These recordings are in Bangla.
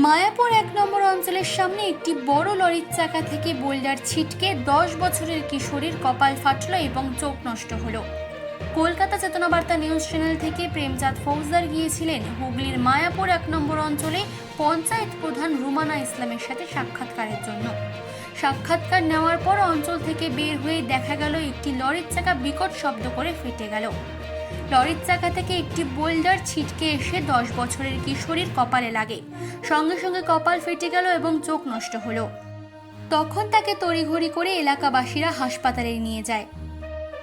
মায়াপুর ১ নম্বর অঞ্চলের সামনে একটি বড় লরির চাকা থেকে বোল্ডার ছিটকে ১০ বছরের কিশোরীর কপাল ফাটল এবং চোখ নষ্ট হলো। কলকাতা চেতনা বার্তা নিউজ চ্যানেল থেকে প্রেমচাঁদ ফৌজদার গিয়েছিলেন হুগলির মায়াপুর ১ নম্বর অঞ্চলে পঞ্চায়েত প্রধান রুমানা ইসলামের সাথে সাক্ষাৎকারের জন্য। সাক্ষাৎকার নেওয়ার পর অঞ্চল থেকে বের হয়ে দেখা গেল একটি লরির চাকা বিকট শব্দ করে ফেটে গেল। লরির চাকা থেকে একটি বোল্ডার ছিটকে এসে ১০ বছরের কিশোরীর কপালে লাগে। সঙ্গে সঙ্গে কপাল ফেটে গেল এবং চোখ নষ্ট হলো। তখন তাকে তড়িঘড়ি করে এলাকাবাসীরা হাসপাতালে নিয়ে যায়।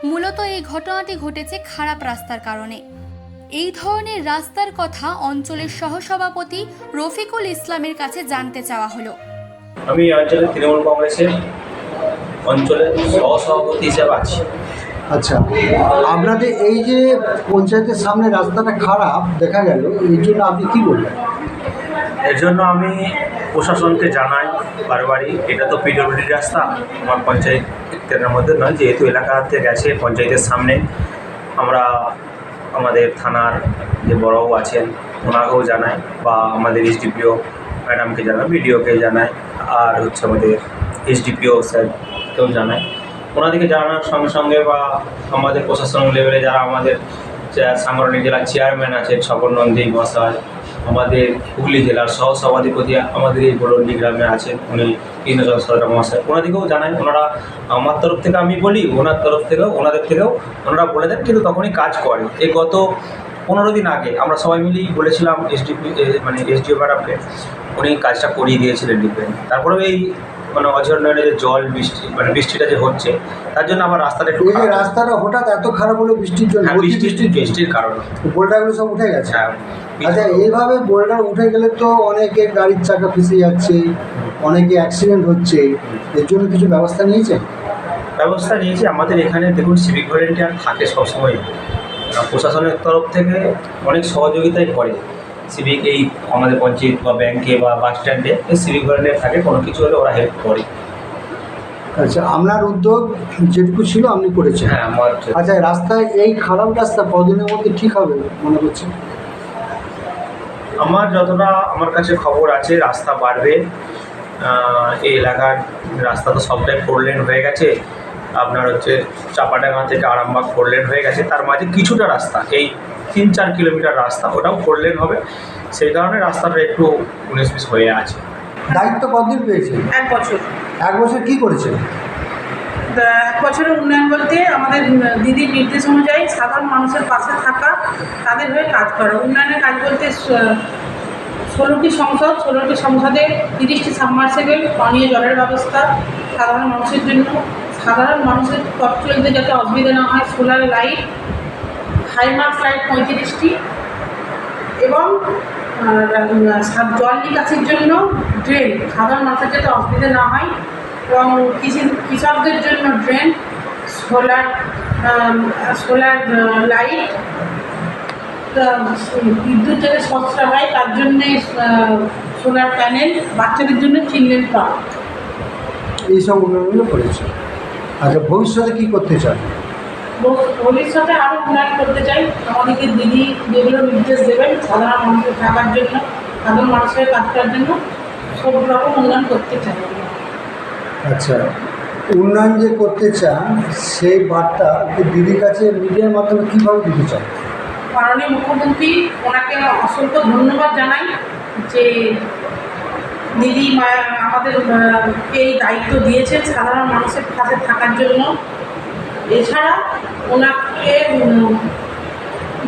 মূলত এই ঘটনাটি ঘটেছে খারাপ রাস্তার কারণে। এই ধরনের রাস্তার কথা অঞ্চলের সহসভাপতি রফিকুল ইসলামের কাছে জানতে চাওয়া হলো। আমি অঞ্চলের তৃণমূল কংগ্রেসের অঞ্চলের সহসভাপতি হিসেবে আছি। আচ্ছা, আপনাদের এই যে পঞ্চায়েতের সামনে রাস্তাটা খারাপ দেখা গেল, এর জন্য আপনি কি বলবেন? এর জন্য আমি প্রশাসনকে জানাই বারবারই, এটা তো পিডব্লিউডি রাস্তা, আমার পঞ্চায়েতের মধ্যে নয়, যেহেতু এলাকাতে গেছে পঞ্চায়েতের সামনে। আমরা আমাদের থানার যে বড়বাবু আছেন ওনাকেও জানাই, বা আমাদের এসডিপিও ম্যাডামকে জানাই, বিডিওকে জানাই, আর আমাদের এসডিপিও স্যারকেও জানাই। ওনাদেরকে জানানোর সঙ্গে সঙ্গে বা আমাদের প্রশাসন লেভেলে যারা আমাদের সাংগঠনিক জেলার চেয়ারম্যান আছেন স্বপন নন্দী মহাশয়, আমাদের হুগলি জেলার সহসভাপতি আমাদের এই বড়ন্ডি গ্রামে আছেন উনি কৃষ্ণচন্দ্র সরকার মহাশয়, ওনাদেরকেও জানাই। ওনারা আমার তরফ থেকে আমি বলি, ওনার তরফ থেকেও ওনাদের থেকেও ওনারা বলে দেন, কিন্তু তখনই কাজ করে। এই গত 15 দিন আগে আমরা সবাই মিলেই বলেছিলাম এসডিও ম্যাডামকে, উনি কাজটা করিয়ে দিয়েছিলেন ডিপেন্ড। তারপরেও এই অঝর নয় যে জল বৃষ্টিটা যে হচ্ছে, তার জন্য আমার রাস্তাটা একটু রাস্তাটা হঠাৎ এত খারাপ হলো বৃষ্টির জন্য। বৃষ্টির কারণে বোল্ডারগুলো সব উঠে গেছে। আচ্ছা, এইভাবে বোল্ডার উঠে গেলে তো অনেকে গাড়ির চাকা ফেসে যাচ্ছে, অনেকে অ্যাক্সিডেন্ট হচ্ছে, এর জন্য কিছু ব্যবস্থা নিয়েছে? ব্যবস্থা নিয়েছি আমাদের এখানে। দেখুন, সিভিক ভলেন্টিয়ার থাকে সবসময়, প্রশাসনের তরফ থেকে অনেক সহযোগিতাই করে। সিভিক এই আমাদের পঞ্চায়েত বা ব্যাংকে বা বাস স্ট্যান্ডে সিভিক ভলেন্টিয়ার থাকে, কোনো কিছু হলে ওরা হেল্প করে। আচ্ছা, আপনার উদ্যোগ যেটুকু ছিল আপনি করেছেন? হ্যাঁ, আমার। আচ্ছা, রাস্তায় এই খারাপ রাস্তা কদিনের মধ্যে ঠিক হবে মনে করছেন? আমার যতটা আমার কাছে খবর আছে রাস্তা বাড়বে। এই এলাকার রাস্তা তো সবটাই 4 লেন হয়ে গেছে। আপনার চাপাডাঙ্গা থেকে আরামবাগ 4 লেন হয়ে গেছে, তার মাঝে কিছুটা রাস্তা এই 3-4 কিলোমিটার রাস্তা ওটাও 4 লেন হবে। সেই কারণে রাস্তাটা একটু 19-20 হয়ে আছে। দায়িত্ব কতদিন পেয়েছেন? 1 বছর। 1 বছর কী করেছেন? 1 বছরের উন্নয়ন বলতে আমাদের দিদির নির্দেশ অনুযায়ী সাধারণ মানুষের পাশে থাকা, তাদের হয়ে কাজ করা। উন্নয়নের কাজ বলতে 16টি সংসদে 30টি সাবমার্সিবল, পানীয় জলের ব্যবস্থা সাধারণ মানুষের জন্য, সাধারণ মানুষের পথ চলতে যাতে অসুবিধা না হয়, সোলার লাইট, হাইমার্ক লাইট 35টি, এবং জল নিকাশির জন্য ড্রেন, সাধারণ মানুষের যাতে অসুবিধা না হয়, এবং কৃষকদের জন্য ড্রেন, সোলার লাইট, বিদ্যুৎ যাতে সাশ্রয় হয় তার জন্যে সোলার প্যানেল, বাচ্চাদের জন্য চিলড্রেন পার্ক, এইসব উন্নয়নগুলো করেছে। আচ্ছা, ভবিষ্যতে কী করতে চান? ভবিষ্যতে আরও উন্নয়ন করতে চাই। আমাদেরকে দিদি যেগুলো নির্দেশ দেবেন সাধারণ মানুষের থাকার জন্য, সাধারণ মানুষের কাজ করার জন্য, সব রকম উন্নয়ন করতে চাই। আচ্ছা, উন্নয়ন যে করতে চান সেই বার্তা দিদির কাছে মিডিয়ার মাধ্যমে কীভাবে দিতে চান? মাননীয় মুখ্যমন্ত্রী, ওনাকে অসংখ্য ধন্যবাদ জানাই যে দিদি আমাদের এই দায়িত্ব দিয়েছেন সাধারণ মানুষের কাছে থাকার জন্য। এছাড়া ওনাকে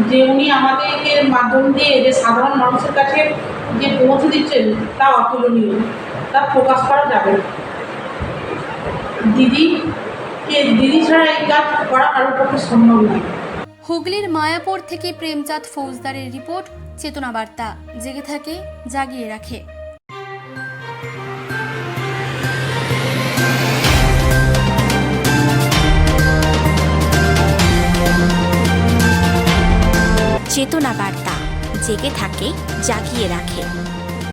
যে উনি আমাদেরকে মাধ্যম দিয়ে যে সাধারণ মানুষের কাছে যে পৌঁছে দিচ্ছেন তা অতুলনীয়, তা প্রকাশ করা যাবে না। দিদি ছাড়া এই কাজ করা কারোর পক্ষে সম্ভব নয়। হুগলির মায়াপুর থেকে প্রেমচাঁদ ফৌজদারের রিপোর্ট, চেতনা বার্তা। জেগে থাকে, জাগিয়ে রাখে। চেতনা বার্তা, জেগে থাকে, জাগিয়ে রাখে।